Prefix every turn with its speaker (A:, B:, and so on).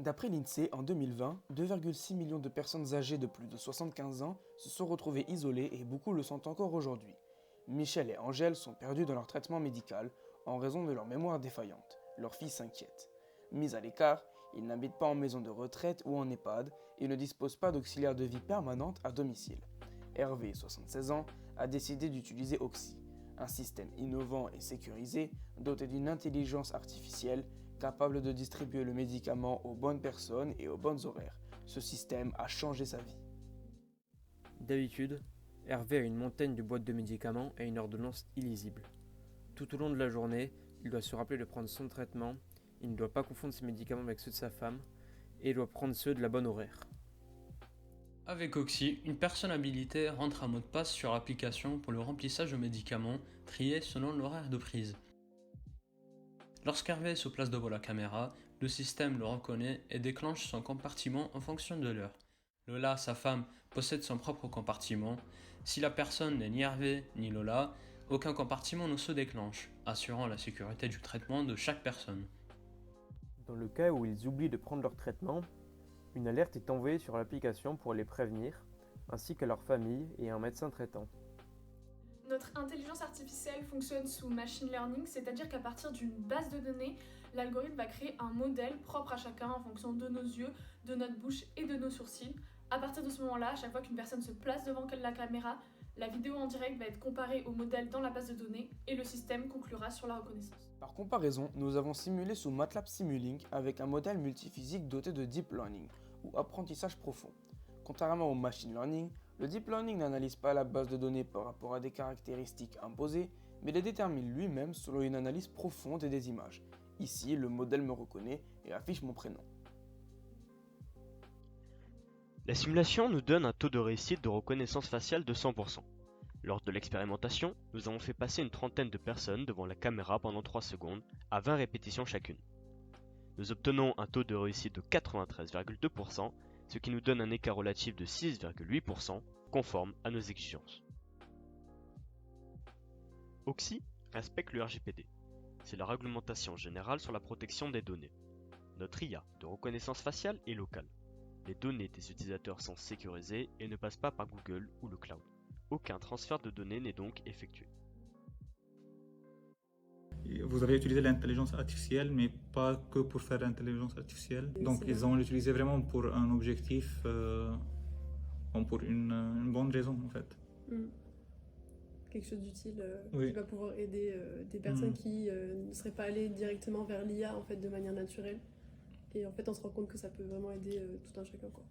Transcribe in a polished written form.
A: D'après l'INSEE, en 2020, 2,6 millions de personnes âgées de plus de 75 ans se sont retrouvées isolées et beaucoup le sont encore aujourd'hui. Michel et Angèle sont perdus dans leur traitement médical en raison de leur mémoire défaillante. Leur fille s'inquiète. Mis à l'écart, ils n'habitent pas en maison de retraite ou en EHPAD et ne disposent pas d'auxiliaire de vie permanente à domicile. Hervé, 76 ans, a décidé d'utiliser Oxy, un système innovant et sécurisé doté d'une intelligence artificielle capable de distribuer le médicament aux bonnes personnes et aux bonnes horaires. Ce système a changé sa vie.
B: D'habitude, Hervé a une montagne de boîtes de médicaments et une ordonnance illisible. Tout au long de la journée, il doit se rappeler de prendre son traitement, il ne doit pas confondre ses médicaments avec ceux de sa femme, et il doit prendre ceux de la bonne horaire.
C: Avec Oxy, une personne habilitée rentre un mot de passe sur l'application pour le remplissage de médicaments triés selon l'horaire de prise. Lorsqu'Hervé se place devant la caméra, le système le reconnaît et déclenche son compartiment en fonction de l'heure. Lola, sa femme, possède son propre compartiment. Si la personne n'est ni Hervé ni Lola, aucun compartiment ne se déclenche, assurant la sécurité du traitement de chaque personne.
B: Dans le cas où ils oublient de prendre leur traitement, une alerte est envoyée sur l'application pour les prévenir, ainsi qu'à leur famille et à un médecin traitant.
D: Notre intelligence artificielle fonctionne sous machine learning, c'est-à-dire qu'à partir d'une base de données, l'algorithme va créer un modèle propre à chacun en fonction de nos yeux, de notre bouche et de nos sourcils. À partir de ce moment-là, à chaque fois qu'une personne se place devant la caméra, la vidéo en direct va être comparée au modèle dans la base de données et le système conclura sur la reconnaissance.
A: Par comparaison, nous avons simulé sous MATLAB Simulink avec un modèle multiphysique doté de Deep Learning, ou apprentissage profond. Contrairement au Machine Learning, le Deep Learning n'analyse pas la base de données par rapport à des caractéristiques imposées, mais les détermine lui-même selon une analyse profonde des images. Ici, le modèle me reconnaît et affiche mon prénom.
E: La simulation nous donne un taux de réussite de reconnaissance faciale de 100%. Lors de l'expérimentation, nous avons fait passer une trentaine de personnes devant la caméra pendant 3 secondes, à 20 répétitions chacune. Nous obtenons un taux de réussite de 93,2%, ce qui nous donne un écart relatif de 6,8%, conforme à nos exigences. Oxy respecte le RGPD. C'est la réglementation générale sur la protection des données. Notre IA de reconnaissance faciale est locale. Les données des utilisateurs sont sécurisées et ne passent pas par Google ou le cloud. Aucun transfert de données n'est donc effectué.
F: Vous avez utilisé l'intelligence artificielle, mais pas que pour faire l'intelligence artificielle. Donc ils ont utilisé vraiment pour un objectif, pour une bonne raison en fait.
G: Quelque chose d'utile
F: Oui.
G: qui va pouvoir aider des personnes qui ne seraient pas allées directement vers l'IA en fait, de manière naturelle. Et en fait on se rend compte que ça peut vraiment aider tout un chacun, quoi.